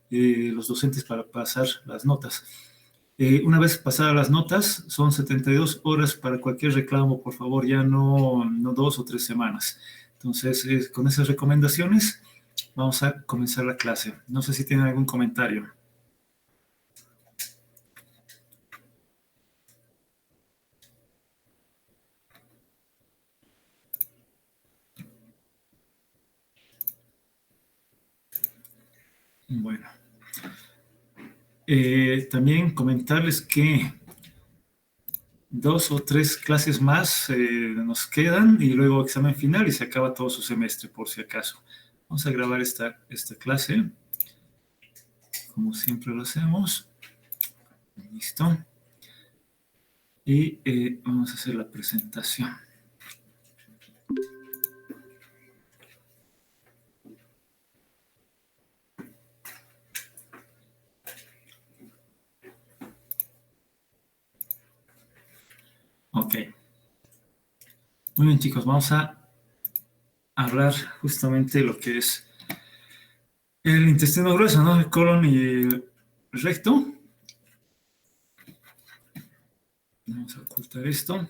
los docentes para pasar las notas. Una vez pasadas las notas, son 72 horas para cualquier reclamo, por favor, ya no 2 o 3 semanas. Entonces, con esas recomendaciones, vamos a comenzar la clase. No sé si tienen algún comentario. Bueno. También comentarles que 2 o 3 clases más nos quedan y luego examen final y se acaba todo su semestre, por si acaso. Vamos a grabar esta clase, como siempre lo hacemos. Listo. Y vamos a hacer la presentación. Ok. Muy bien, chicos, vamos a hablar justamente de lo que es el intestino grueso, ¿no? El colon y el recto. Vamos a ocultar esto.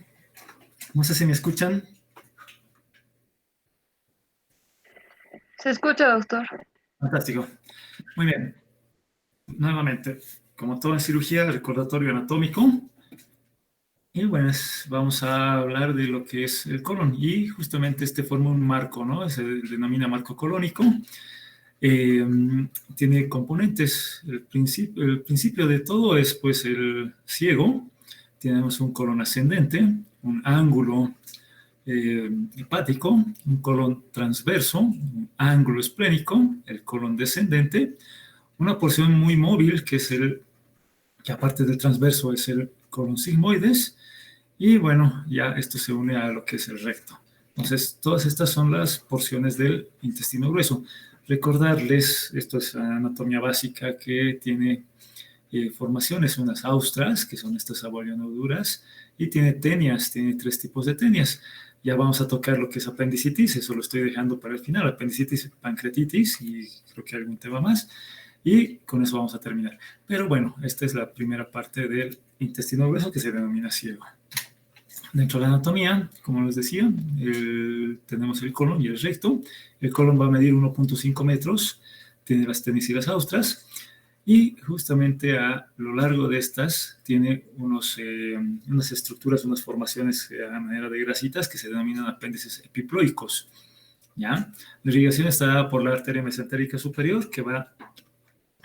No sé si me escuchan. Se escucha, doctor. Fantástico. Muy bien. Nuevamente, como todo en cirugía, recordatorio anatómico. Y bueno, vamos a hablar de lo que es el colon. Y justamente este forma un marco, ¿no? Se denomina marco colónico. Tiene componentes. El principio de todo es pues el ciego. Tenemos un colon ascendente, un ángulo hepático, un colon transverso, un ángulo esplénico, el colon descendente, una porción muy móvil que es que aparte del transverso es el colon sigmoides, y bueno, ya esto se une a lo que es el recto. Entonces, todas estas son las porciones del intestino grueso. Recordarles, esto es anatomía básica, que tiene formaciones, unas austras, que son estas abolioneuduras, y tiene tenias, tiene 3 tipos de tenias. Ya vamos a tocar lo que es apendicitis, eso lo estoy dejando para el final, apendicitis, pancreatitis, y creo que algún tema más. Y con eso vamos a terminar. Pero bueno, esta es la primera parte del intestino grueso que se denomina ciego. Dentro de la anatomía, como les decía, tenemos el colon y el recto. El colon va a medir 1.5 metros, tiene las tenis y las austras, y justamente a lo largo de estas tiene unas estructuras, unas formaciones a manera de grasitas que se denominan apéndices epiploicos. ¿Ya? La irrigación está dada por la arteria mesentérica superior, que va a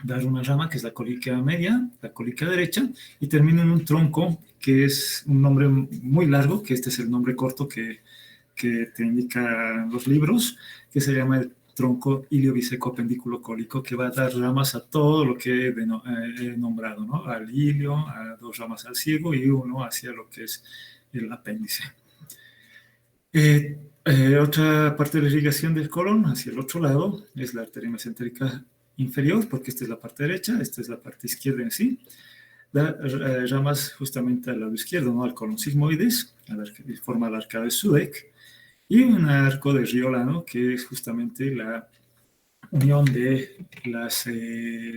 dar una rama que es la cólica media, la cólica derecha, y termina en un tronco que es un nombre muy largo, que este es el nombre corto que te indican los libros, que se llama el tronco iliobiseco apendículo cólico, que va a dar ramas a todo lo que he nombrado, ¿no? Al ilio, a 2 ramas al ciego y 1 hacia lo que es el apéndice. Otra parte de la irrigación del colon hacia el otro lado es la arteria mesentérica inferior, porque esta es la parte derecha, esta es la parte izquierda en sí. Da ramas justamente al lado izquierdo, ¿no? Al colon sigmoides, forma la arcada de Sudeck, y un arco de Riolano, que es justamente la unión de las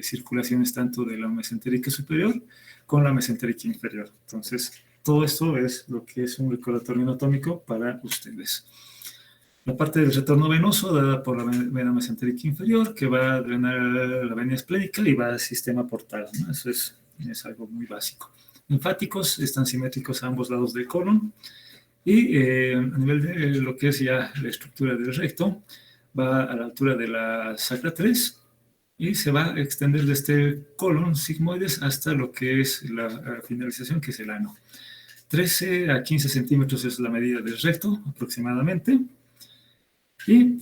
circulaciones tanto de la mesentérica superior con la mesentérica inferior. Entonces, todo esto es lo que es un recordatorio anatómico para ustedes. La parte del retorno venoso dada por la vena mesentérica inferior, que va a drenar la vena esplénica y va al sistema portal, ¿no? Eso es algo muy básico. Linfáticos están simétricos a ambos lados del colon. Y a nivel de lo que es ya la estructura del recto, va a la altura de la sacra 3 y se va a extender desde este colon sigmoides hasta lo que es la finalización, que es el ano. 13 a 15 centímetros es la medida del recto, aproximadamente. Y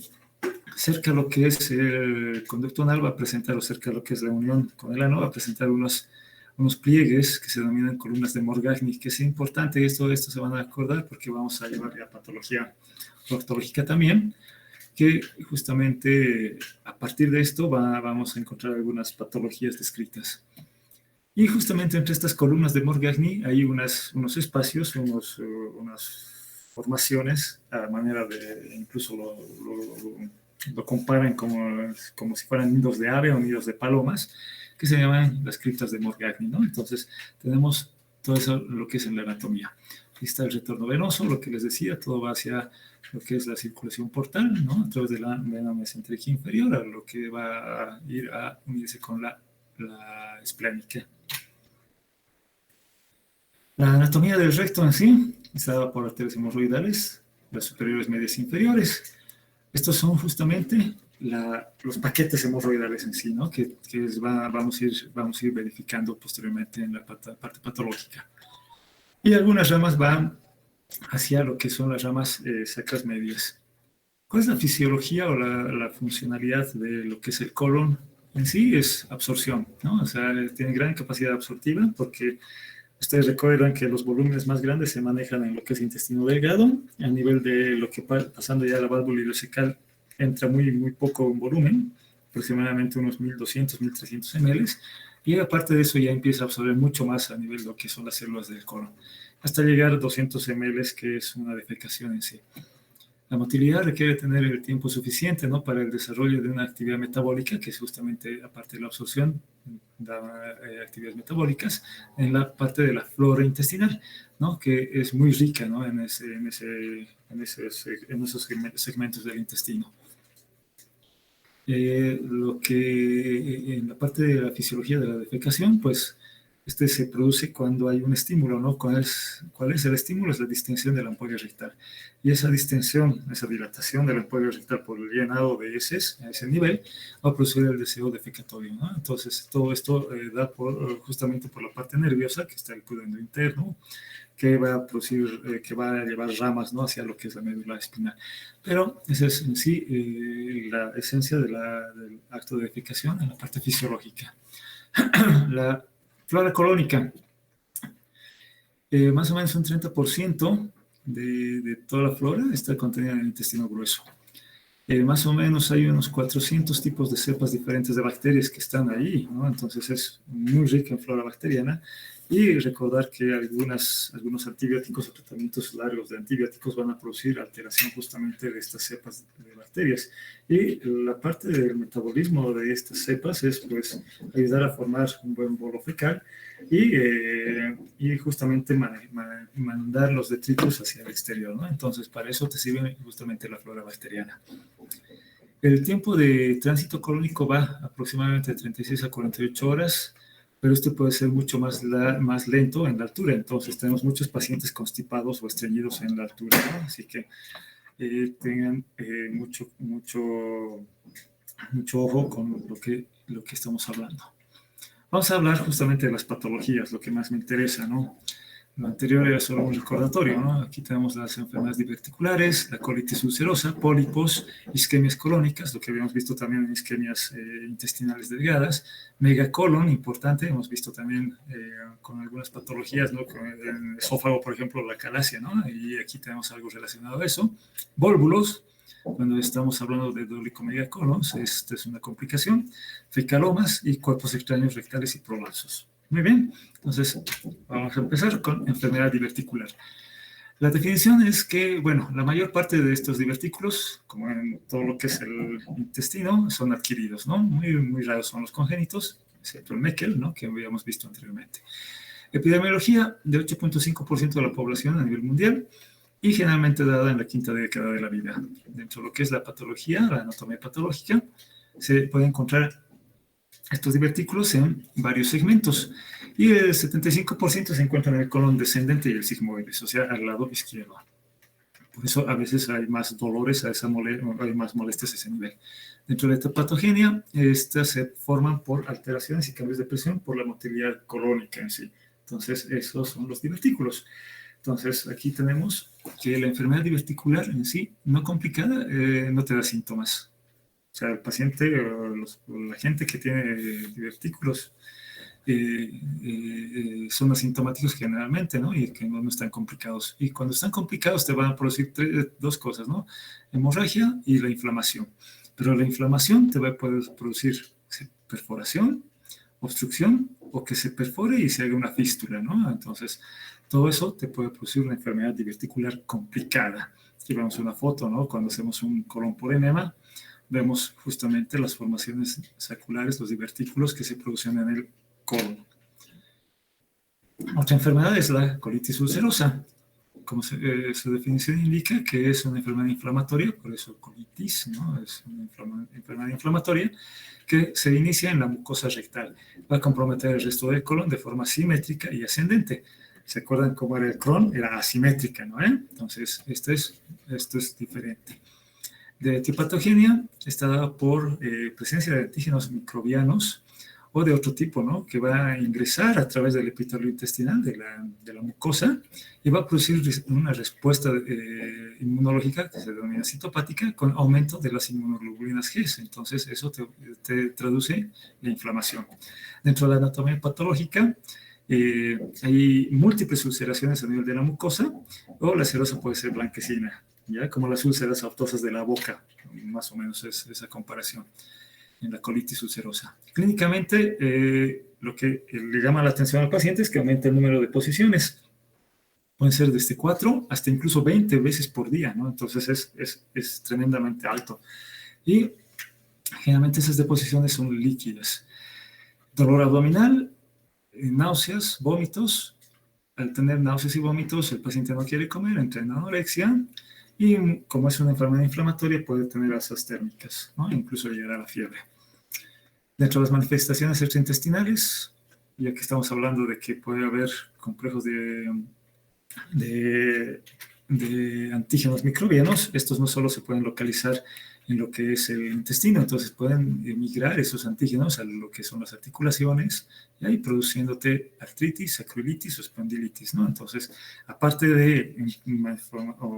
cerca de lo que es el conducto anal va a presentar, o cerca de lo que es la unión con el ano, va a presentar unos pliegues que se denominan columnas de Morgagni, que es importante, esto se van a acordar porque vamos a llevar ya patología proctológica también, que justamente a partir de esto vamos a encontrar algunas patologías descritas. Y justamente entre estas columnas de Morgagni hay unos espacios, unas formaciones, a manera de, incluso lo lo comparan como si fueran nidos de ave o nidos de palomas, que se llaman las criptas de Morgagni, ¿no? Entonces, tenemos todo eso, lo que es en la anatomía. Aquí está el retorno venoso, lo que les decía, todo va hacia lo que es la circulación portal, ¿no? A través de la vena mesentérica inferior, a lo que va a ir a unirse con la esplénica. La anatomía del recto en sí está dada por arterias hemorroidales, las superiores, medias e inferiores. Estos son justamente los paquetes hemorroidales en sí, ¿no? que vamos a ir verificando posteriormente en la parte patológica. Y algunas ramas van hacia lo que son las ramas sacras medias. ¿Cuál es la fisiología o la funcionalidad de lo que es el colon? En sí es absorción, ¿no? O sea, tiene gran capacidad absortiva porque ustedes recuerdan que los volúmenes más grandes se manejan en lo que es intestino delgado, a nivel de lo que pasando ya la válvula ileocecal entra muy, muy poco en volumen, aproximadamente unos 1200, 1300 ml, y aparte de eso ya empieza a absorber mucho más a nivel de lo que son las células del colon, hasta llegar a 200 ml, que es una defecación en sí. La motilidad requiere tener el tiempo suficiente, ¿no?, para el desarrollo de una actividad metabólica, que es justamente, aparte de la absorción, da actividades metabólicas en la parte de la flora intestinal, ¿no?, que es muy rica, ¿no?, en esos segmentos del intestino. Lo que en la parte de la fisiología de la defecación, pues se produce cuando hay un estímulo, ¿no? ¿Cuál es el estímulo? Es la distensión de la ampolla rectal. Y esa distensión, esa dilatación de la ampolla rectal por el llenado de heces a ese nivel, va a producir el deseo defecatorio, ¿no? Entonces, todo esto da justamente por la parte nerviosa, que está el pudendo interno, que va a producir, que va a llevar ramas, ¿no?, hacia lo que es la médula espinal. Pero esa es en sí la esencia del acto de defecación en la parte fisiológica. La flora colónica, más o menos un 30% de toda la flora está contenida en el intestino grueso. Más o menos hay unos 400 tipos de cepas diferentes de bacterias que están ahí, ¿no? Entonces es muy rica en flora bacteriana. Y recordar que algunos antibióticos o tratamientos largos de antibióticos van a producir alteración justamente de estas cepas de bacterias. Y la parte del metabolismo de estas cepas es, pues, ayudar a formar un buen bolo fecal y justamente mandar los detritos hacia el exterior, ¿no? Entonces, para eso te sirve justamente la flora bacteriana. El tiempo de tránsito colónico va aproximadamente de 36 a 48 horas, pero esto puede ser mucho más lento en la altura. Entonces, tenemos muchos pacientes constipados o estreñidos en la altura, ¿no? Así que tengan mucho ojo con lo que estamos hablando. Vamos a hablar justamente de las patologías, lo que más me interesa, ¿no? Lo anterior era solo un recordatorio, ¿no? Aquí tenemos las enfermedades diverticulares, la colitis ulcerosa, pólipos, isquemias colónicas, lo que habíamos visto también en isquemias intestinales delgadas, megacolon, importante, hemos visto también con algunas patologías, ¿no?, con el esófago, por ejemplo, la calasia, ¿no? Y aquí tenemos algo relacionado a eso. Vólvulos, cuando estamos hablando de dolicomegacolon, esta es una complicación, fecalomas y cuerpos extraños rectales y prolapsos. Muy bien, entonces vamos a empezar con enfermedad diverticular. La definición es que, bueno, la mayor parte de estos divertículos, como en todo lo que es el intestino, son adquiridos, ¿no? Muy, muy raros son los congénitos, excepto el Meckel, ¿no?, que habíamos visto anteriormente. Epidemiología de 8.5% de la población a nivel mundial y generalmente dada en la quinta década de la vida. Dentro de lo que es la patología, la anatomía patológica, se puede encontrar estos divertículos en varios segmentos y el 75% se encuentra en el colon descendente y el sigmoides, o sea, al lado izquierdo. Por eso a veces hay más dolores, hay más molestias a ese nivel. Dentro de esta patogenia, estas se forman por alteraciones y cambios de presión por la motilidad colónica en sí. Entonces, esos son los divertículos. Entonces, aquí tenemos que la enfermedad diverticular en sí, no complicada, no te da síntomas. O sea, el paciente o la gente que tiene divertículos son asintomáticos generalmente, ¿no? Y que no están complicados. Y cuando están complicados te van a producir dos cosas, ¿no? Hemorragia y la inflamación. Pero la inflamación te va a poder producir perforación, obstrucción o que se perfore y se haga una fístula, ¿no? Entonces, todo eso te puede producir una enfermedad diverticular complicada. Aquí vemos una foto, ¿no? Cuando hacemos un colon por enema, vemos justamente las formaciones saculares, los divertículos que se producen en el colon. Otra enfermedad es la colitis ulcerosa. Como su definición indica, que es una enfermedad inflamatoria, por eso colitis, ¿no? Es una enfermedad inflamatoria que se inicia en la mucosa rectal. Va a comprometer el resto del colon de forma simétrica y ascendente. ¿Se acuerdan cómo era el Crohn? Era asimétrica, ¿no? Entonces, esto es diferente. De etiopatogenia está dada por presencia de antígenos microbianos o de otro tipo, ¿no? Que va a ingresar a través del epitelio intestinal de la mucosa y va a producir una respuesta inmunológica que se denomina citopática con aumento de las inmunoglobulinas G. Entonces, eso te traduce la inflamación. Dentro de la anatomía patológica, hay múltiples ulceraciones a nivel de la mucosa o la serosa puede ser blanquecina, ¿ya? Como las úlceras aftosas de la boca, más o menos es esa comparación en la colitis ulcerosa. Clínicamente, lo que le llama la atención al paciente es que aumenta el número de posiciones. Pueden ser desde 4 hasta incluso 20 veces por día, ¿no? Entonces es tremendamente alto. Y generalmente esas deposiciones son líquidas. Dolor abdominal, náuseas, vómitos. Al tener náuseas y vómitos, el paciente no quiere comer, entra en anorexia. Y como es una enfermedad inflamatoria, puede tener alzas térmicas, ¿no? Incluso llegar a la fiebre. Dentro de las manifestaciones extraintestinales, ya que estamos hablando de que puede haber complejos de antígenos microbianos, estos no solo se pueden localizar en lo que es el intestino, entonces pueden migrar esos antígenos a lo que son las articulaciones y ahí produciéndote artritis, sacroilitis o espondilitis, ¿no? Entonces, aparte de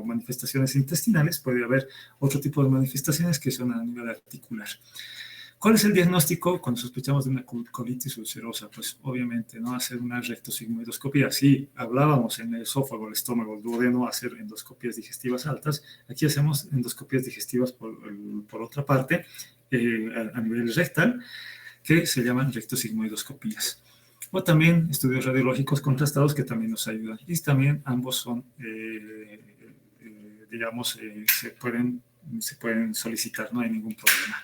manifestaciones intestinales, puede haber otro tipo de manifestaciones que son a nivel articular. ¿Cuál es el diagnóstico cuando sospechamos de una colitis ulcerosa? Pues obviamente, ¿no? Hacer una rectosigmoidoscopía. Sí, hablábamos en el esófago, el estómago, el duodeno, hacer endoscopías digestivas altas. Aquí hacemos endoscopías digestivas por otra parte, a nivel rectal, que se llaman rectosigmoidoscopías. O también estudios radiológicos contrastados que también nos ayudan. Y también ambos son, se pueden solicitar, no hay ningún problema.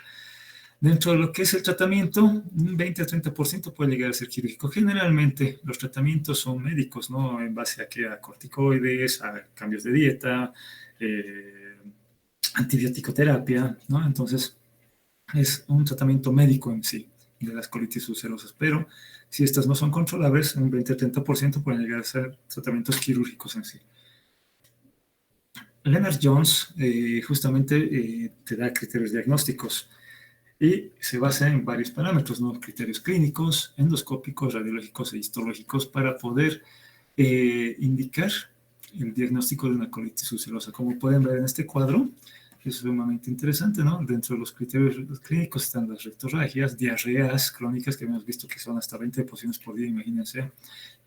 Dentro de lo que es el tratamiento, un 20 a 30% puede llegar a ser quirúrgico. Generalmente los tratamientos son médicos, ¿no? En base a corticoides, a cambios de dieta, antibiótico-terapia, ¿no? Entonces, es un tratamiento médico en sí de las colitis ulcerosas. Pero si estas no son controlables, un 20 a 30% pueden llegar a ser tratamientos quirúrgicos en sí. Lennart Jones justamente te da criterios diagnósticos. Y se basa en varios parámetros, ¿no? Criterios clínicos, endoscópicos, radiológicos e histológicos para poder indicar el diagnóstico de una colitis ulcerosa. Como pueden ver en este cuadro, es sumamente interesante, ¿no? Dentro de los criterios clínicos están las rectorragias, diarreas crónicas que hemos visto que son hasta 20 deposiciones por día, imagínense.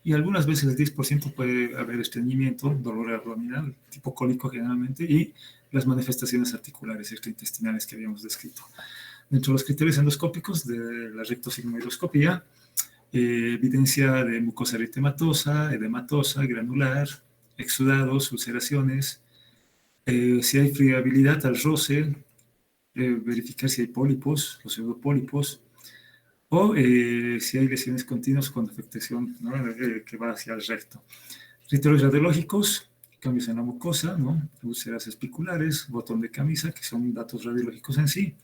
Y algunas veces el 10% puede haber estreñimiento, dolor abdominal, tipo cólico generalmente, y las manifestaciones articulares extraintestinales que habíamos descrito. Dentro de los criterios endoscópicos de la rectosigmoidoscopía, evidencia de mucosa eritematosa, edematosa, granular, exudados, ulceraciones, si hay friabilidad al roce, verificar si hay pólipos, los pseudopólipos, o si hay lesiones continuas con afectación, ¿no? Que va hacia el recto. Criterios radiológicos, cambios en la mucosa, ¿no? Úlceras espiculares, botón de camisa, que son datos radiológicos en sí,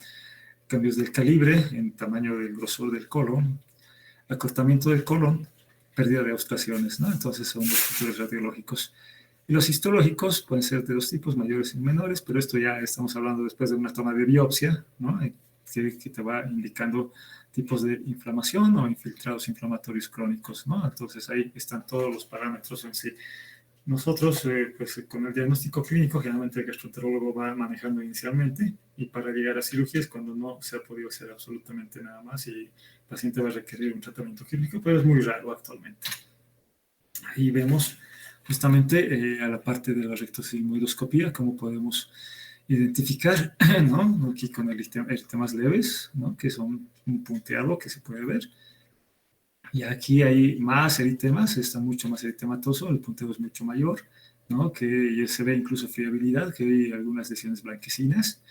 cambios del calibre en tamaño del grosor del colon, acortamiento del colon, pérdida de obstrucciones, ¿no? Entonces son los criterios radiológicos. Y los histológicos pueden ser de dos tipos, mayores y menores, pero esto ya estamos hablando después de una toma de biopsia, ¿no? Que te va indicando tipos de inflamación o infiltrados inflamatorios crónicos, ¿no? Entonces ahí están todos los parámetros en sí. Nosotros, pues con el diagnóstico clínico, generalmente el gastroenterólogo va manejando inicialmente y para llegar a cirugías cuando no se ha podido hacer absolutamente nada más y el paciente va a requerir un tratamiento químico, pero es muy raro actualmente. Ahí vemos justamente a la parte de la rectosigmoidoscopía cómo podemos identificar, ¿no? Aquí con eritemas leves, ¿no? Que son un punteado que se puede ver. Y aquí hay más eritemas, está mucho más eritematoso, el punteo es mucho mayor, ¿no? Que se ve incluso friabilidad, que hay algunas lesiones blanquecinas.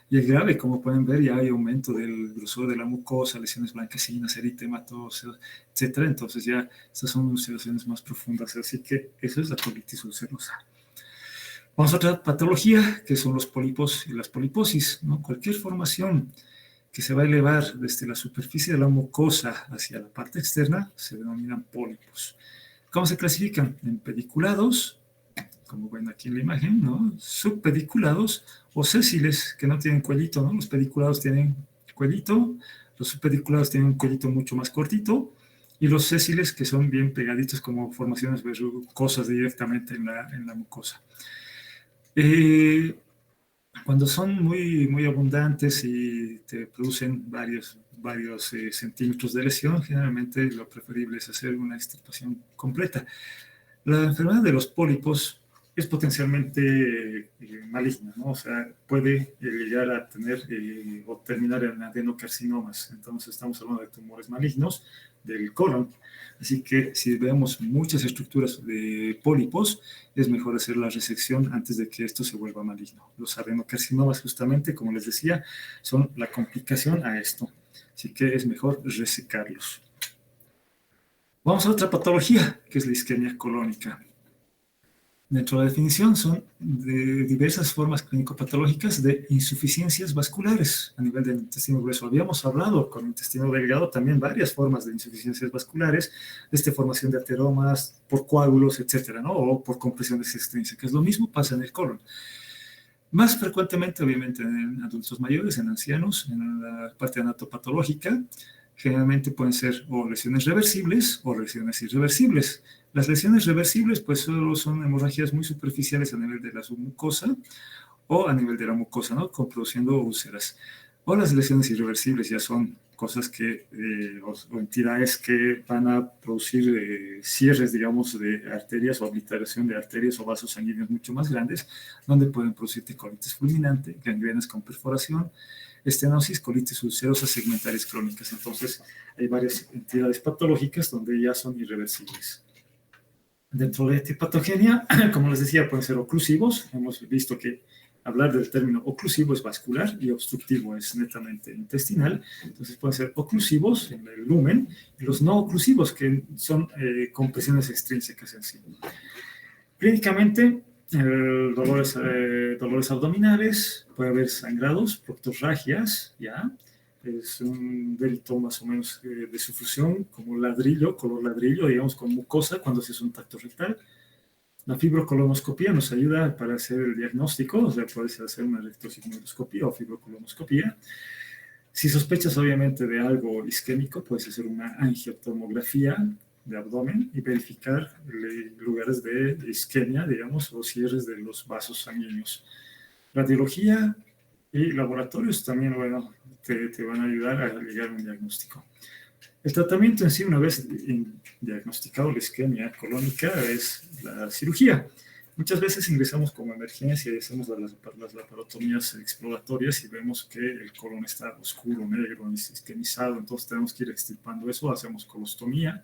Y el grave, como pueden ver, ya hay aumento del grosor de la mucosa, lesiones blanquecinas, eritematos, etcétera. Entonces ya estas son ulceraciones más profundas. Así que eso es la colitis ulcerosa. Vamos a otra patología, que son los pólipos y las poliposis, ¿no? Cualquier formación que se va a elevar desde la superficie de la mucosa hacia la parte externa se denominan pólipos. ¿Cómo se clasifican? En pediculados, como ven aquí en la imagen, ¿no? Subpediculados o sésiles, que no tienen cuellito, ¿no? Los pediculados tienen cuellito, los subpediculados tienen un cuellito mucho más cortito, y los sésiles, que son bien pegaditos como formaciones verrucosas directamente en la mucosa. Cuando son muy abundantes y te producen varios centímetros de lesión, generalmente lo preferible es hacer una extirpación completa. La enfermedad de los pólipos es potencialmente maligna, ¿no? O sea, puede llegar a tener o terminar en adenocarcinomas. Entonces estamos hablando de tumores malignos del colon. Así que si vemos muchas estructuras de pólipos, es mejor hacer la resección antes de que esto se vuelva maligno. Los adenocarcinomas, justamente, como les decía, son la complicación a esto. Así que es mejor resecarlos. Vamos a otra patología, que es la isquemia colónica. Dentro de la definición son de diversas formas clínico-patológicas de insuficiencias vasculares a nivel del intestino grueso. Habíamos hablado con el intestino delgado también varias formas de insuficiencias vasculares, desde formación de ateromas, por coágulos, etcétera, ¿no? O por compresiones extrínsecas. Lo mismo pasa en el colon. Más frecuentemente, obviamente, en adultos mayores, en ancianos, en la parte anatopatológica, generalmente pueden ser o lesiones reversibles o lesiones irreversibles. Las lesiones reversibles, pues, solo son hemorragias muy superficiales a nivel de la submucosa o a nivel de la mucosa, ¿no? Produciendo úlceras. O las lesiones irreversibles ya son cosas que, o entidades que van a producir cierres, digamos, de arterias o obliteración de arterias o vasos sanguíneos mucho más grandes, donde pueden producir colitis fulminante, gangrenas con perforación, estenosis, colitis ulcerosa, segmentarias crónicas. Entonces, hay varias entidades patológicas donde ya son irreversibles. Dentro de esta patogenia, como les decía, pueden ser oclusivos. Hemos visto que hablar del término oclusivo es vascular y obstructivo es netamente intestinal. Entonces pueden ser oclusivos en el lumen y los no oclusivos, que son compresiones extrínsecas en sí. Clínicamente, dolores abdominales, puede haber sangrados, proctorragias, ¿ya? Es un delito más o menos de sufusión, como ladrillo, color ladrillo, digamos, con mucosa cuando se hace un tacto rectal. La fibrocolonoscopía nos ayuda para hacer el diagnóstico, o sea, puedes hacer una electrosigmoidoscopía o fibrocolonoscopía. Si sospechas, obviamente, de algo isquémico, puedes hacer una angiotomografía de abdomen y verificar lugares de isquemia, digamos, o cierres de los vasos sanguíneos. Radiología y laboratorios también, bueno, te van a ayudar a llegar a un diagnóstico. El tratamiento en sí, una vez diagnosticado la isquemia colónica, es la cirugía. Muchas veces ingresamos como emergencia y hacemos las laparotomías exploratorias y vemos que el colon está oscuro, negro, isquemizado, entonces tenemos que ir extirpando eso, hacemos colostomía,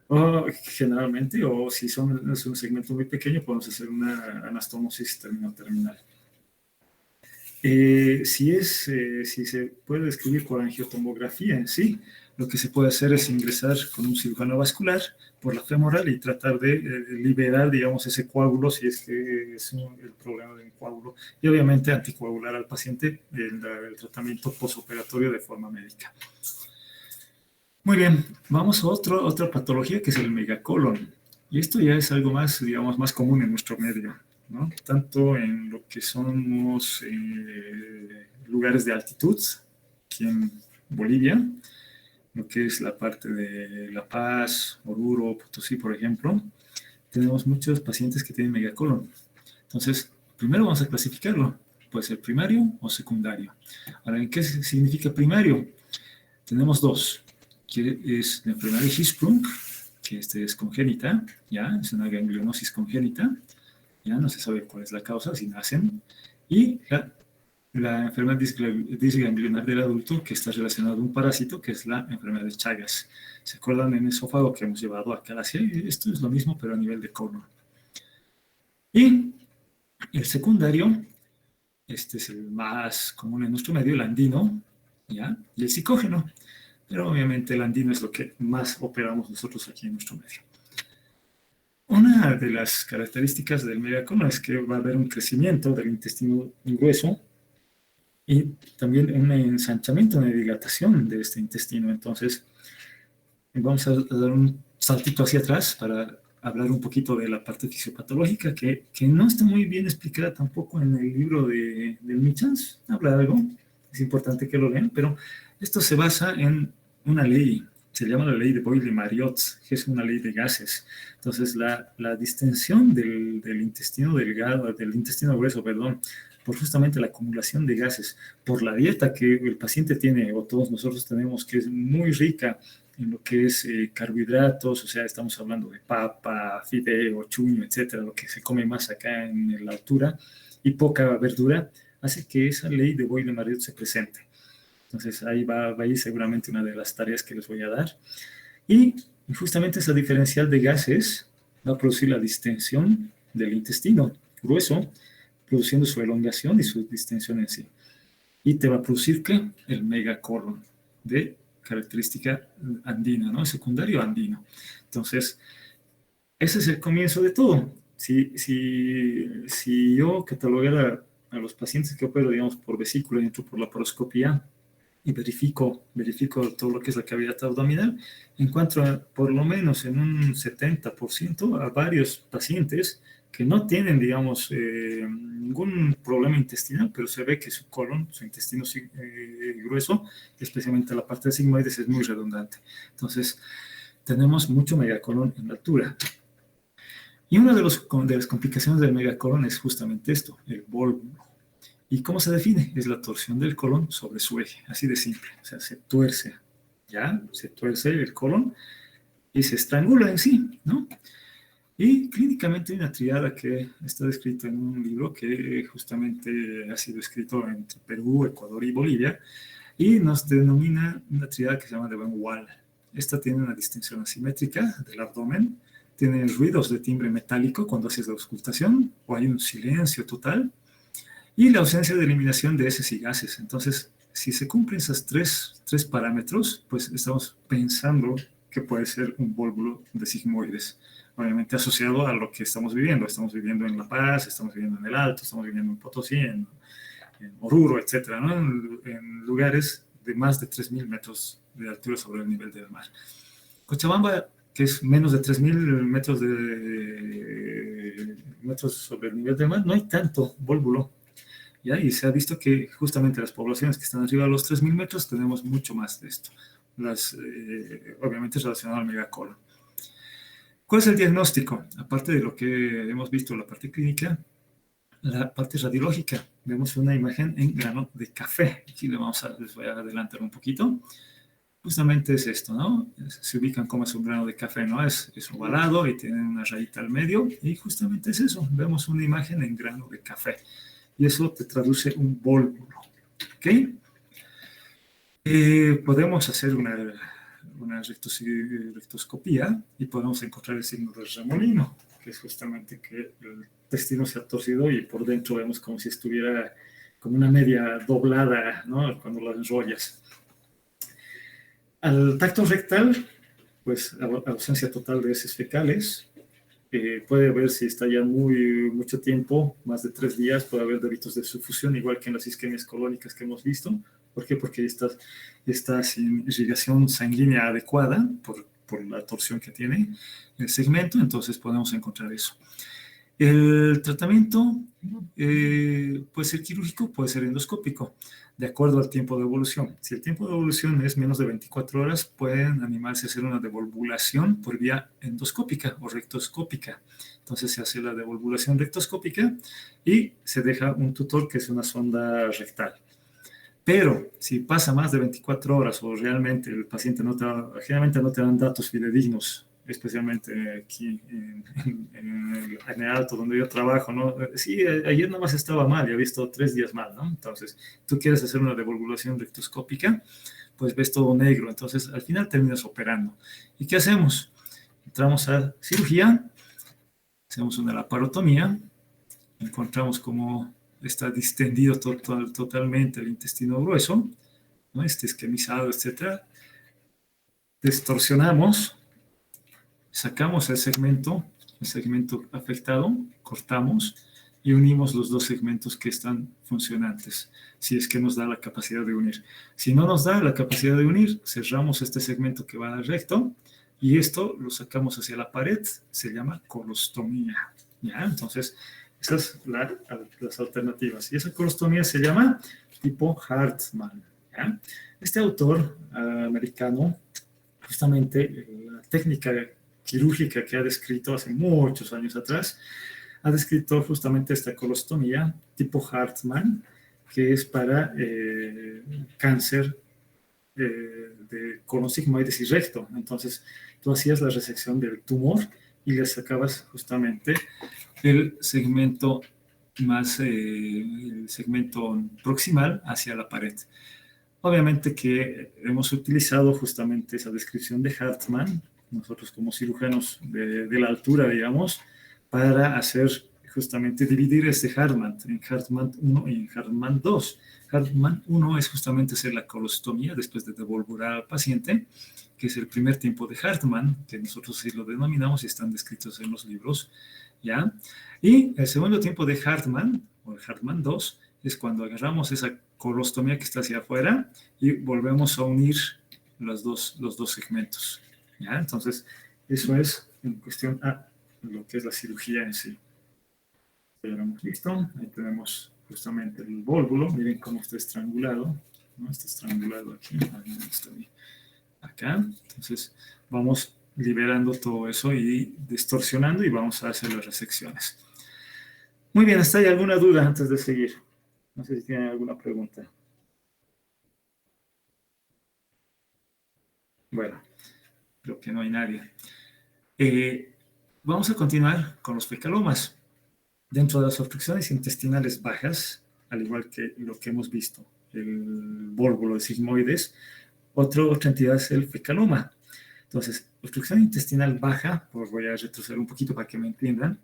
o generalmente, o si es un segmento muy pequeño, podemos hacer una anastomosis terminal. Si se puede describir por angiotomografía en sí, lo que se puede hacer es ingresar con un cirujano vascular por la femoral y tratar de liberar, digamos, ese coágulo, si es que es el problema de un coágulo, y obviamente anticoagular al paciente el tratamiento posoperatorio de forma médica. Muy bien, vamos a otra patología que es el megacolon, y esto ya es algo más, digamos, más común en nuestro medio, ¿no? Tanto en lo que somos lugares de altitud, aquí en Bolivia, lo que es la parte de La Paz, Oruro, Potosí, por ejemplo, tenemos muchos pacientes que tienen megacolon. Entonces, primero vamos a clasificarlo. Puede ser primario o secundario. Ahora, ¿qué significa primario? Tenemos dos, que es la enfermedad de Hirschsprung, que es congénita, ¿ya? Es una ganglionosis congénita, ya no se sabe cuál es la causa, si nacen, y la enfermedad disganglionar del adulto, que está relacionada a un parásito, que es la enfermedad de Chagas. ¿Se acuerdan en esófago que hemos llevado a Calasia? Esto es lo mismo, pero a nivel de colon. Y el secundario Este es el más común en nuestro medio, el andino, ¿ya? Y el psicógeno. Pero obviamente el andino es lo que más operamos nosotros aquí en nuestro medio. Una de las características del megacolon es que va a haber un crecimiento del intestino grueso y también un ensanchamiento, una dilatación de este intestino. Entonces, vamos a dar un saltito hacia atrás para hablar un poquito de la parte fisiopatológica, que no está muy bien explicada tampoco en el libro del Michans. Habla algo, es importante que lo lean, pero esto se basa en una ley, se llama la ley de Boyle-Mariotte, que es una ley de gases. Entonces, la distensión del intestino delgado, del intestino grueso, perdón, por justamente la acumulación de gases, por la dieta que el paciente tiene, o todos nosotros tenemos, que es muy rica en lo que es carbohidratos, o sea, estamos hablando de papa, fideo, chuño, etcétera, lo que se come más acá en la altura, y poca verdura, hace que esa ley de Boyle-Mariotte se presente. Entonces, ahí va a ir seguramente una de las tareas que les voy a dar. Y justamente esa diferencial de gases va a producir la distensión del intestino grueso, produciendo su elongación y su distensión en sí. Y te va a producir, ¿qué? El megacolon de característica andina, ¿no? Secundario andino. Entonces, ese es el comienzo de todo. Si yo catalogara a los pacientes que opero, digamos, por vesícula y entro por la laparoscopía y verifico todo lo que es la cavidad abdominal, encuentro por lo menos en un 70% a varios pacientes que no tienen, digamos, ningún problema intestinal, pero se ve que su colon, su intestino grueso, especialmente la parte de sigmoides, es muy redundante. Entonces, tenemos mucho megacolon en la altura. Y una de las complicaciones del megacolon es justamente esto, el vólvulo. ¿Y cómo se define? Es la torsión del colon sobre su eje, así de simple. O sea, se tuerce, ¿ya? Se tuerce el colon y se estrangula en sí, ¿no? Y clínicamente hay una triada que está descrita en un libro que justamente ha sido escrito entre Perú, Ecuador y Bolivia, y nos denomina una triada que se llama de Benn-Wall. Esta tiene una distinción asimétrica del abdomen, tiene ruidos de timbre metálico cuando haces la auscultación, o hay un silencio total, y la ausencia de eliminación de heces y gases. Entonces, si se cumplen esos tres parámetros, pues estamos pensando que puede ser un vólvulo de sigmoides, obviamente asociado a lo que estamos viviendo. Estamos viviendo en La Paz, estamos viviendo en El Alto, estamos viviendo en Potosí, en Oruro, etcétera, ¿no? En lugares de más de 3.000 metros de altura sobre el nivel del mar. Cochabamba, que es menos de 3.000 metros sobre el nivel del mar, no hay tanto vólvulo, ¿ya? Y se ha visto que justamente las poblaciones que están arriba de los 3.000 metros tenemos mucho más de esto, obviamente relacionado al megacolon. ¿Cuál es el diagnóstico? Aparte de lo que hemos visto, la parte clínica, la parte radiológica. Vemos una imagen en grano de café. Aquí les voy a adelantar un poquito. Justamente es esto, ¿no? Se ubican como es un grano de café, ¿no? Es ovalado y tiene una rayita al medio, y justamente es eso. Vemos una imagen en grano de café. Y eso te traduce un vólvulo, ¿ok? Podemos hacer una rectoscopía y podemos encontrar el signo del remolino, que es justamente que el intestino se ha torcido y por dentro vemos como si estuviera como una media doblada, ¿no? Cuando lo enrollas. Al tacto rectal, pues ausencia total de heces fecales. Puede haber, si está ya mucho tiempo, más de 3 días, puede haber delitos de sufusión, igual que en las isquemias colónicas que hemos visto. ¿Por qué? Porque está sin irrigación sanguínea adecuada por la torsión que tiene el segmento, entonces podemos encontrar eso. El tratamiento puede ser quirúrgico, puede ser endoscópico, de acuerdo al tiempo de evolución. Si el tiempo de evolución es menos de 24 horas, pueden animarse a hacer una devolvulación por vía endoscópica o rectoscópica. Entonces se hace la devolvulación rectoscópica y se deja un tutor que es una sonda rectal. Pero si pasa más de 24 horas o realmente el paciente generalmente no te dan datos fidedignos, especialmente aquí en el Alto, donde yo trabajo, ¿no? Sí, ayer nomás estaba mal, ya he visto 3 días mal, ¿no? Entonces, tú quieres hacer una devolvulación rectoscópica, pues ves todo negro, entonces al final terminas operando. ¿Y qué hacemos? Entramos a cirugía, hacemos una laparotomía, encontramos como está distendido totalmente el intestino grueso, ¿no? Este isquemizado, etc. Distorsionamos, sacamos el segmento afectado, cortamos y unimos los dos segmentos que están funcionantes, si es que nos da la capacidad de unir. Si no nos da la capacidad de unir, cerramos este segmento que va al recto y esto lo sacamos hacia la pared, se llama colostomía. ¿Ya? Entonces, esas son las alternativas. Y esa colostomía se llama tipo Hartmann. ¿Ya? Este autor americano, justamente la técnica quirúrgica que ha descrito hace muchos años atrás, ha descrito justamente esta colostomía tipo Hartmann, que es para cáncer de colon sigmoides y recto. Entonces, tú hacías la resección del tumor y le sacabas justamente el segmento el segmento proximal hacia la pared. Obviamente que hemos utilizado justamente esa descripción de Hartmann, nosotros como cirujanos de la altura, digamos, para hacer justamente dividir este Hartmann en Hartmann 1 y en Hartmann 2. Hartmann 1 es justamente hacer la colostomía después de devolver al paciente, que es el primer tiempo de Hartmann, que nosotros sí lo denominamos y están descritos en los libros, ¿ya? Y el segundo tiempo de Hartmann, o el Hartmann 2, es cuando agarramos esa colostomía que está hacia afuera y volvemos a unir los dos segmentos, ¿ya? Entonces, eso es en cuestión a lo que es la cirugía en sí. Ya lo hemos visto, ahí tenemos justamente el vólvulo, miren cómo está estrangulado, ¿no? Está estrangulado aquí, estoy acá, entonces vamos liberando todo eso y distorsionando y vamos a hacer las resecciones. Muy bien, ¿hasta ahí alguna duda antes de seguir? No sé si tienen alguna pregunta. Bueno, creo que no hay nadie. Vamos a continuar con los fecalomas. Dentro de las obstrucciones intestinales bajas, al igual que lo que hemos visto, el vólvulo de sigmoides, otra entidad es el fecaloma. Entonces, obstrucción intestinal baja, pues voy a retroceder un poquito para que me entiendan.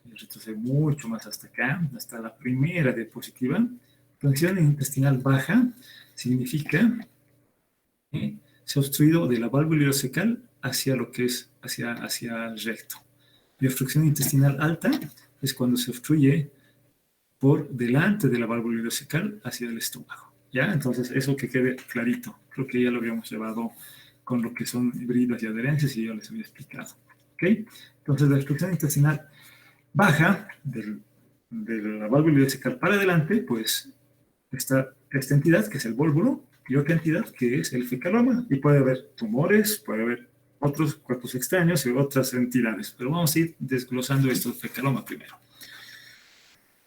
Voy a retroceder mucho más hasta acá, hasta la primera diapositiva. Obstrucción intestinal baja significa que se ha obstruido de la válvula ileocecal hacia lo que es hacia el recto. Y obstrucción intestinal alta es cuando se obstruye por delante de la válvula ileocecal hacia el estómago. ¿Ya? Entonces, eso que quede clarito. Creo que ya lo habíamos llevado con lo que son híbridas y adherencias y yo les había explicado. ¿Ok? Entonces, la obstrucción intestinal baja de la válvula ileocecal para adelante, pues esta entidad que es el vólvulo y otra entidad que es el fecaloma. Y puede haber tumores, puede haber otros cuerpos extraños y otras entidades. Pero vamos a ir desglosando esto del fecaloma primero.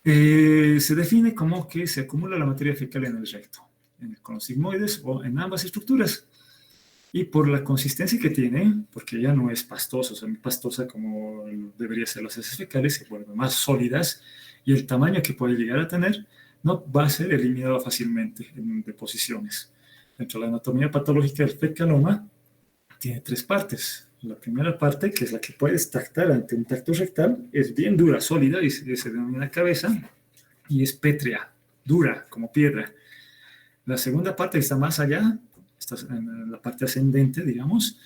Se define como que se acumula la materia fecal en el recto, con los sigmoides o en ambas estructuras. Y por la consistencia que tiene, porque ya no es pastosa, o sea, pastosa como debería ser las heces fecales, se vuelven más sólidas y el tamaño que puede llegar a tener no va a ser eliminado fácilmente en deposiciones. Dentro de la anatomía patológica del fecaloma tiene tres partes. La primera parte, que es la que puedes tactar ante un tacto rectal, es bien dura, sólida, y se denomina cabeza, y es pétrea, dura, como piedra. La segunda parte está más allá, está en la parte ascendente, digamos,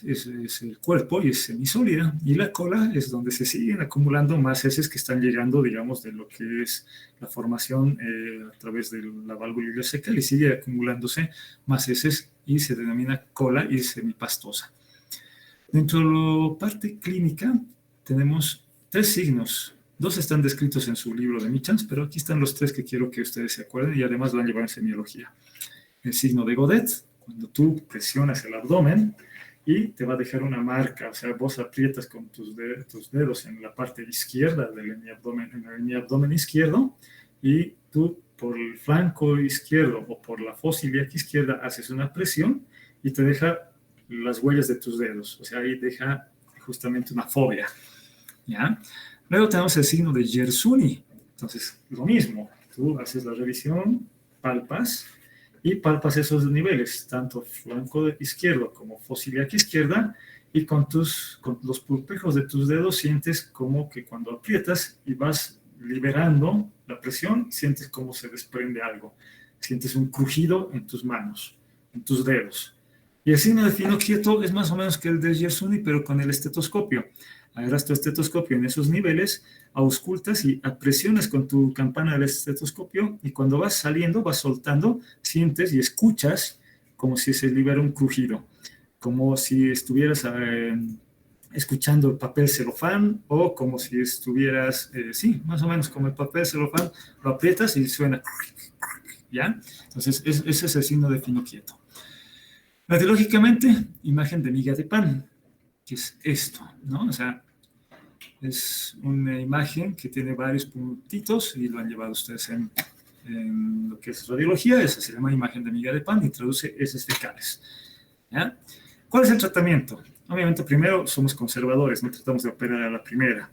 es el cuerpo y es semisólida. Y la cola es donde se siguen acumulando más heces que están llegando, digamos, de lo que es la formación a través de la válvula ileocecal y sigue acumulándose más heces y se denomina cola y semipastosa. Dentro de la parte clínica tenemos tres signos. Dos están descritos en su libro de Michans, pero aquí están los tres que quiero que ustedes se acuerden y además lo han llevado en semiología. El signo de Godet, cuando tú presionas el abdomen y te va a dejar una marca, o sea, vos aprietas con tus dedos en la parte izquierda del abdomen izquierdo y tú por el flanco izquierdo o por la fosa ilíaca izquierda haces una presión y te deja las huellas de tus dedos, o sea, ahí deja justamente una fobia, ¿ya? Luego tenemos el signo de Yersuni, entonces lo mismo, tú haces la revisión, palpas esos niveles, tanto flanco izquierdo como fosa ilíaca izquierda, y con los pulpejos de tus dedos sientes como que cuando aprietas y vas liberando la presión, sientes cómo se desprende algo. Sientes un crujido en tus manos, en tus dedos. Y el signo de fino quieto es más o menos que el de Gersuni, pero con el estetoscopio. Agarras tu estetoscopio en esos niveles, auscultas y presionas con tu campana del estetoscopio, y cuando vas saliendo, vas soltando, sientes y escuchas como si se libera un crujido, como si estuvieras escuchando el papel celofán, o como si estuvieras, sí, más o menos como el papel celofán, lo aprietas y suena, ¿ya? Entonces, ese es el signo de fino quieto. Radiológicamente, imagen de miga de pan, que es esto, ¿no? O sea, es una imagen que tiene varios puntitos y lo han llevado ustedes en lo que es radiología. Esa se llama imagen de miga de pan y traduce heces fecales, ¿ya? ¿Cuál es el tratamiento? Obviamente, primero somos conservadores, no tratamos de operar a la primera.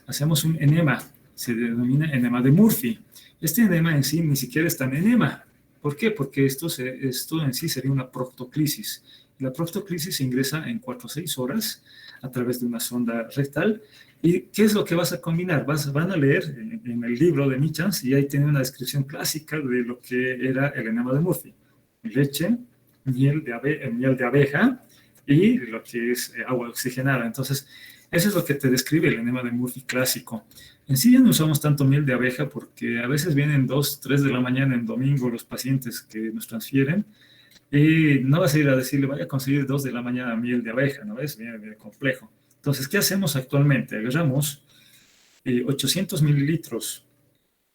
Hacemos un enema, se denomina enema de Murphy. Este enema en sí ni siquiera es tan enema. ¿Por qué? Porque esto en sí sería una proctoclisis. La proctoclisis se ingresa en 4 o 6 horas a través de una sonda rectal. ¿Y qué es lo que vas a combinar? Van a leer en el libro de Michans, y ahí tiene una descripción clásica de lo que era el enema de Murphy. Leche, miel de abeja y lo que es agua oxigenada. Entonces, eso es lo que te describe el enema de Murphy clásico. En sí ya no usamos tanto miel de abeja porque a veces vienen 2, 3 de la mañana en domingo los pacientes que nos transfieren, y no vas a ir a decirle, vaya a conseguir 2 de la mañana miel de abeja, ¿no ves? Bien complejo. Entonces, ¿qué hacemos actualmente? Agarramos 800 mililitros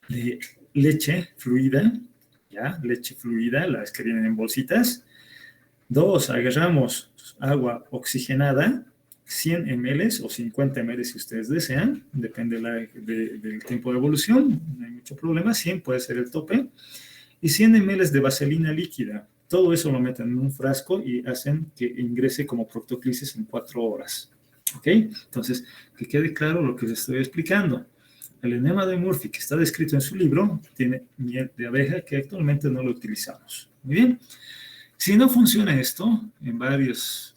de leche fluida, ¿ya? Leche fluida, las que vienen en bolsitas. 2, agarramos agua oxigenada, 100 ml o 50 ml si ustedes desean, depende del tiempo de evolución, no hay mucho problema, 100 puede ser el tope, y 100 ml de vaselina líquida. Todo eso lo meten en un frasco y hacen que ingrese como proctoclisis en 4 horas. ¿Ok? Entonces, que quede claro lo que les estoy explicando. El enema de Murphy, que está descrito en su libro, tiene miel de abeja, que actualmente no lo utilizamos. Muy bien. Si no funciona esto en varias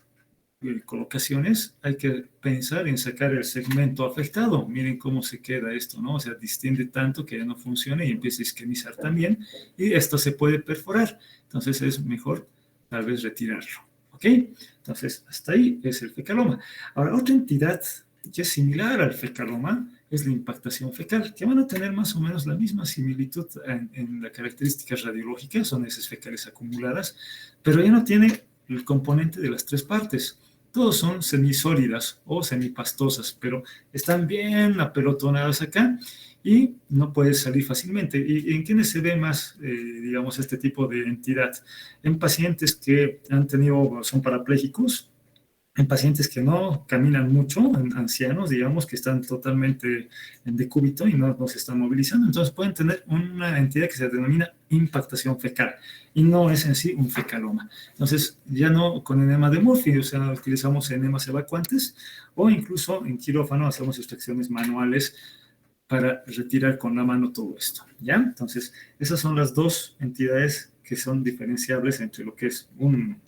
colocaciones, hay que pensar en sacar el segmento afectado. Miren cómo se queda esto, ¿no? O sea, distiende tanto que ya no funciona y empieza a isquemizar también, y esto se puede perforar. Entonces es mejor tal vez retirarlo. ¿Ok? Entonces, hasta ahí es el fecaloma. Ahora, otra entidad que es similar al fecaloma es la impactación fecal, que van a tener más o menos la misma similitud en la característica radiológica, son heces fecales acumuladas, pero ya no tiene el componente de las 3 partes. Todos son semisólidas o semipastosas, pero están bien apelotonadas acá y no puedes salir fácilmente. ¿Y en quiénes se ve más, digamos, este tipo de entidad? En pacientes que son parapléjicos, en pacientes que no caminan mucho, en ancianos, digamos, que están totalmente en decúbito y no se están movilizando. Entonces pueden tener una entidad que se denomina impactación fecal y no es en sí un fecaloma. Entonces, ya no con enema de Murphy, o sea, utilizamos enemas evacuantes, o incluso en quirófano hacemos extracciones manuales para retirar con la mano todo esto, ¿ya? Entonces, esas son las 2 entidades que son diferenciables entre lo que es un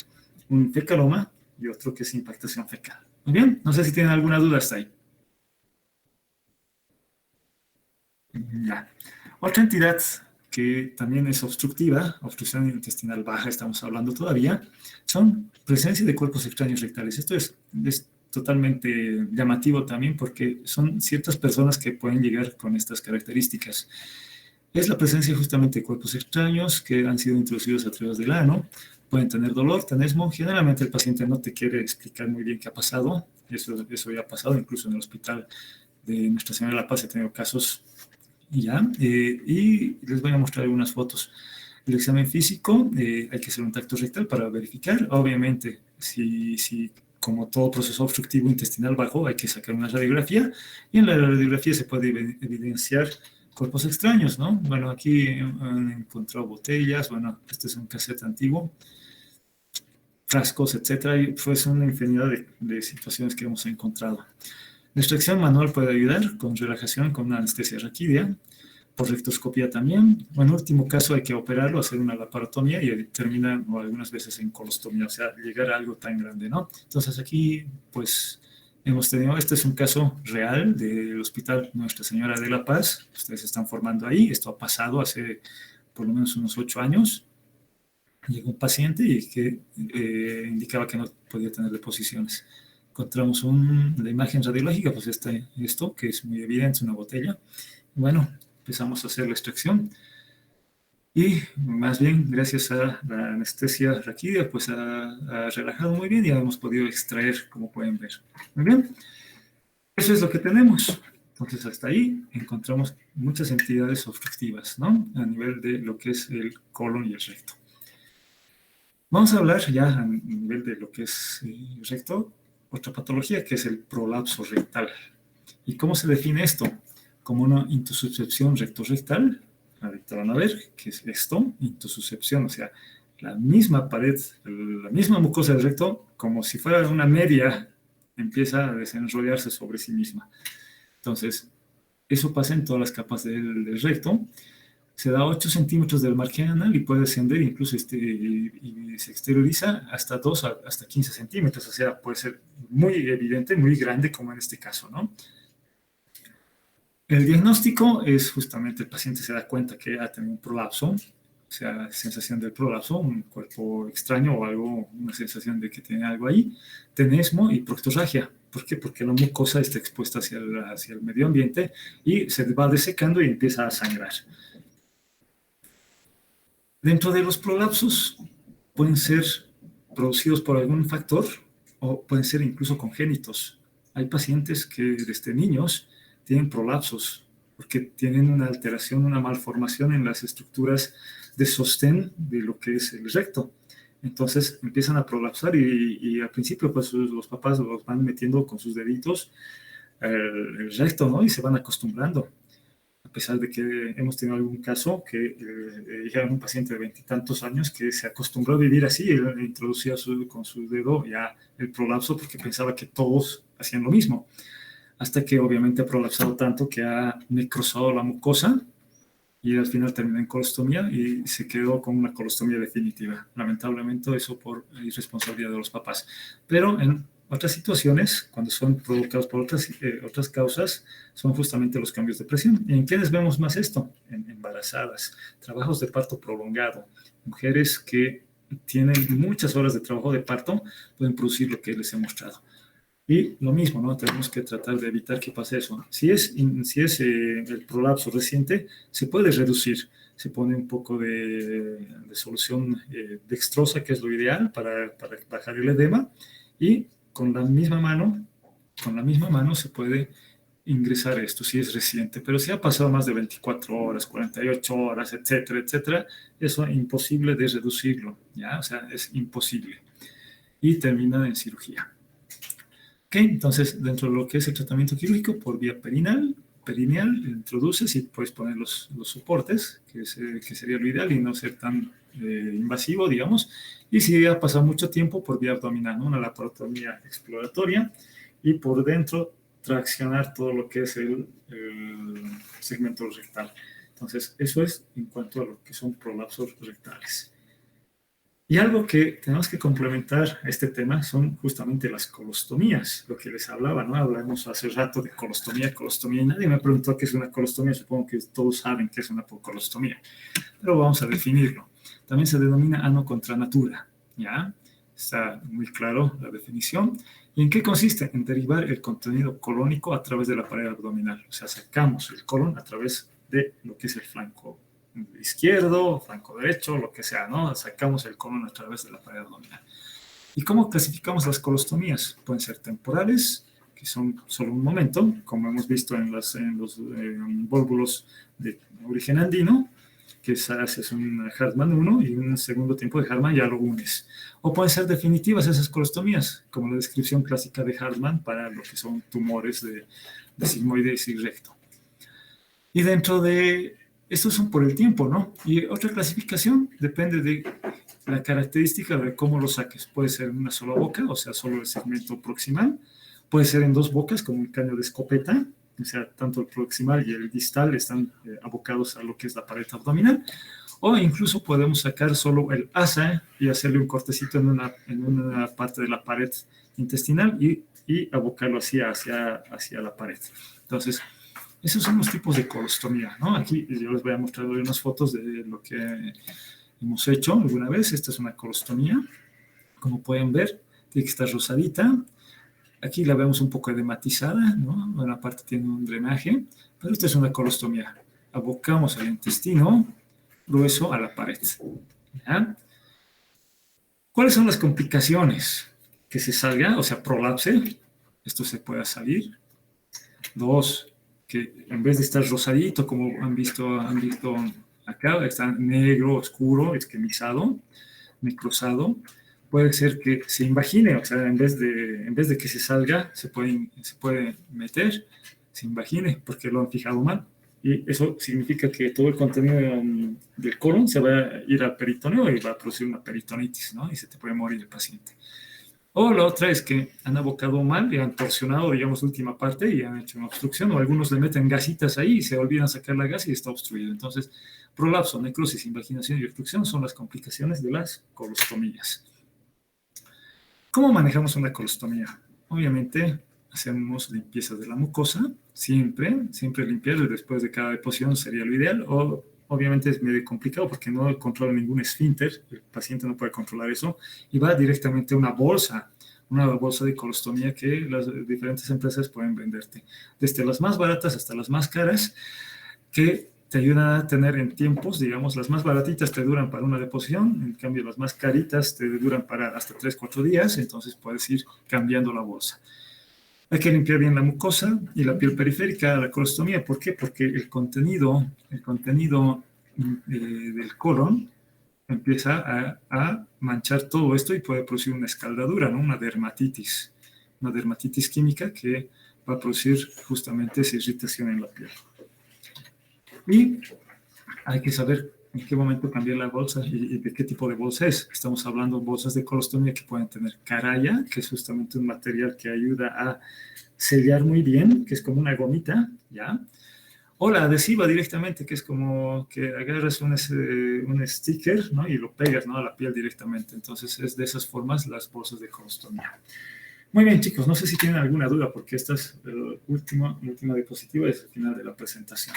fecaloma y otro que es impactación fecal. Muy bien, no sé si tienen alguna duda hasta ahí. Ya. Otra entidad que también es obstructiva, obstrucción intestinal baja, estamos hablando todavía, son presencia de cuerpos extraños rectales. Esto es totalmente llamativo también porque son ciertas personas que pueden llegar con estas características. Es la presencia justamente de cuerpos extraños que han sido introducidos a través del ano. Pueden tener dolor, tenesmo. Generalmente el paciente no te quiere explicar muy bien qué ha pasado. Eso ya ha pasado, incluso en el hospital de Nuestra Señora de la Paz he tenido casos y les voy a mostrar algunas fotos. El examen físico, hay que hacer un tacto rectal para verificar. Obviamente, si como todo proceso obstructivo intestinal bajo, hay que sacar una radiografía, y en la radiografía se puede evidenciar cuerpos extraños, ¿no? Bueno, aquí han encontrado botellas, bueno, este es un cassette antiguo, frascos, etcétera, y pues una infinidad de situaciones que hemos encontrado. La extracción manual puede ayudar con relajación, con una anestesia raquídea, por rectoscopía también. O en último caso hay que operarlo, hacer una laparotomía y termina o algunas veces en colostomía, o sea, llegar a algo tan grande, ¿no? Entonces aquí, pues, hemos tenido, este es un caso real del Hospital Nuestra Señora de la Paz. Ustedes se están formando ahí. Esto ha pasado hace por lo menos unos 8 años. Llegó un paciente y que indicaba que no podía tener deposiciones. Encontramos la imagen radiológica, pues esto, que es muy evidente, una botella. Bueno, empezamos a hacer la extracción. Y más bien, gracias a la anestesia raquídea, pues ha relajado muy bien y hemos podido extraer, como pueden ver. Muy bien. Eso es lo que tenemos. Entonces, hasta ahí encontramos muchas entidades obstructivas, ¿no? A nivel de lo que es el colon y el recto. Vamos a hablar ya a nivel de lo que es el recto, otra patología que es el prolapso rectal. ¿Y cómo se define esto? Como una intususcepción rectorrectal. Ahorita van a ver qué es esto, intususcepción, o sea, la misma pared, la misma mucosa del recto, como si fuera una media, empieza a desenrollarse sobre sí misma. Entonces, eso pasa en todas las capas del recto. Se da 8 centímetros del margen anal y puede ascender incluso y se exterioriza hasta 2 hasta 15 centímetros. O sea, puede ser muy evidente, muy grande, como en este caso, ¿no? El diagnóstico es justamente el paciente se da cuenta que ha tenido un prolapso, o sea, sensación del prolapso, un cuerpo extraño o algo, una sensación de que tiene algo ahí, tenesmo y proctorragia. ¿Por qué? Porque la mucosa está expuesta hacia el medio ambiente y se va desecando y empieza a sangrar. Dentro de los prolapsos pueden ser producidos por algún factor o pueden ser incluso congénitos. Hay pacientes que desde niños tienen prolapsos porque tienen una alteración, una malformación en las estructuras de sostén de lo que es el recto. Entonces empiezan a prolapsar y al principio pues los papás los van metiendo con sus deditos el recto, ¿no? Y se van acostumbrando. A pesar de que hemos tenido algún caso que era un paciente de 20 y tantos años que se acostumbró a vivir así, él introducía con su dedo ya el prolapso porque pensaba que todos hacían lo mismo, hasta que obviamente ha prolapsado tanto que ha necrosado la mucosa y al final terminó en colostomía y se quedó con una colostomía definitiva. Lamentablemente eso por irresponsabilidad de los papás. Pero en otras situaciones, cuando son provocados por otras causas, son justamente los cambios de presión. ¿Y en quiénes vemos más esto? En embarazadas, trabajos de parto prolongado, mujeres que tienen muchas horas de trabajo de parto, pueden producir lo que les he mostrado. Y lo mismo, ¿no? Tenemos que tratar de evitar que pase eso. Si es el prolapso reciente, se puede reducir. Se pone un poco de solución dextrosa, que es lo ideal para bajar el edema, y con la misma mano se puede ingresar esto, si es reciente. Pero si ha pasado más de 24 horas, 48 horas, etcétera, etcétera, eso es imposible de reducirlo, ¿ya? O sea, es imposible. Y termina en cirugía. Ok, entonces, dentro de lo que es el tratamiento quirúrgico por vía perineal, introduces y puedes poner los soportes, que sería lo ideal y no ser tan invasivo, digamos. Y si ha pasado mucho tiempo, por vía abdominal, ¿no? Una laparotomía exploratoria y por dentro traccionar todo lo que es el segmento rectal. Entonces, eso es en cuanto a lo que son prolapsos rectales. Y algo que tenemos que complementar a este tema son justamente las colostomías, lo que les hablaba, ¿no? Hablamos hace rato de colostomía, y nadie me preguntó qué es una colostomía, supongo que todos saben qué es una colostomía, pero vamos a definirlo. También se denomina ano contra natura, ¿ya? Está muy claro la definición. ¿Y en qué consiste? En derivar el contenido colónico a través de la pared abdominal, o sea, sacamos el colon a través de lo que es el flanco izquierdo, flanco derecho, lo que sea, ¿no? Sacamos el colon a través de la pared abdominal. ¿Y cómo clasificamos las colostomías? Pueden ser temporales, que son solo un momento, como hemos visto en los vólvulos de origen andino, que haces un Hartmann 1 y un segundo tiempo de Hartmann ya lo unes. O pueden ser definitivas esas colostomías, como la descripción clásica de Hartmann para lo que son tumores de sigmoides y recto. Y dentro de estos son por el tiempo, ¿no? Y otra clasificación depende de la característica de cómo lo saques. Puede ser en una sola boca, o sea, solo el segmento proximal. Puede ser en 2 bocas, como un caño de escopeta. O sea, tanto el proximal y el distal están abocados a lo que es la pared abdominal. O incluso podemos sacar solo el asa y hacerle un cortecito en una parte de la pared intestinal y abocarlo hacia la pared. Entonces, esos son los tipos de colostomía, ¿no? Aquí yo les voy a mostrar unas fotos de lo que hemos hecho alguna vez. Esta es una colostomía. Como pueden ver, tiene que estar rosadita. Aquí la vemos un poco edematizada, ¿no? Una parte tiene un drenaje, pero esta es una colostomía. Abocamos el intestino grueso a la pared. ¿Ya? ¿Cuáles son las complicaciones? Que se salga, o sea, prolapse. Esto se pueda salir. 2, que en vez de estar rosadito, como han visto acá, está negro, oscuro, esquemizado, necrosado. Puede ser que se invagine, o sea, en vez de que se salga, se puede meter, se invagine, porque lo han fijado mal. Y eso significa que todo el contenido del colon se va a ir al peritoneo y va a producir una peritonitis, ¿no? Y se te puede morir el paciente. O la otra es que han abocado mal y han torsionado, digamos, la última parte y han hecho una obstrucción, o algunos le meten gasitas ahí y se olvidan sacar la gas y está obstruido. Entonces, prolapso, necrosis, invaginación y obstrucción son las complicaciones de las colostomías. ¿Cómo manejamos una colostomía? Obviamente, hacemos limpieza de la mucosa, siempre limpiar después de cada deposición sería lo ideal, o obviamente es medio complicado porque no controla ningún esfínter, el paciente no puede controlar eso, y va directamente a una bolsa de colostomía que las diferentes empresas pueden venderte, desde las más baratas hasta las más caras, que te ayudan a tener en tiempos, digamos, las más baratitas te duran para una deposición, en cambio las más caritas te duran para hasta 3-4 días, entonces puedes ir cambiando la bolsa. Hay que limpiar bien la mucosa y la piel periférica de la colostomía. ¿Por qué? Porque el contenido del colon empieza a manchar todo esto y puede producir una escaldadura, ¿no? Una dermatitis química que va a producir justamente esa irritación en la piel. Y hay que saber en qué momento cambiar la bolsa y de qué tipo de bolsa es. Estamos hablando de bolsas de colostomía que pueden tener caraya, que es justamente un material que ayuda a sellar muy bien, que es como una gomita, ¿ya? O la adhesiva directamente, que es como que agarras un sticker, ¿no? Y lo pegas, ¿no? A la piel directamente. Entonces, es de esas formas las bolsas de colostomía. Muy bien, chicos, no sé si tienen alguna duda, porque esta es la última diapositiva, es el final de la presentación.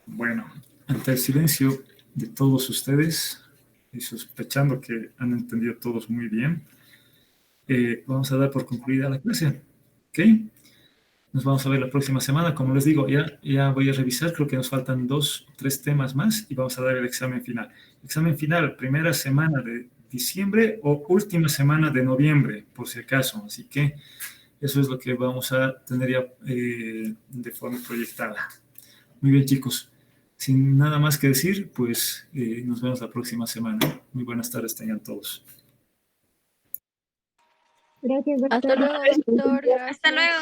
Bueno, ante el silencio de todos ustedes y sospechando que han entendido todos muy bien, vamos a dar por concluida la clase, ¿ok? Nos vamos a ver la próxima semana. Como les digo, ya voy a revisar, creo que nos faltan 2 o 3 temas más y vamos a dar el examen final. Examen final, primera semana de diciembre o última semana de noviembre, por si acaso. Así que eso es lo que vamos a tener ya de forma proyectada. Muy bien, chicos. Sin nada más que decir, pues nos vemos la próxima semana. Muy buenas tardes tengan todos. Gracias, doctor. Hasta luego, doctor. Gracias. Hasta luego.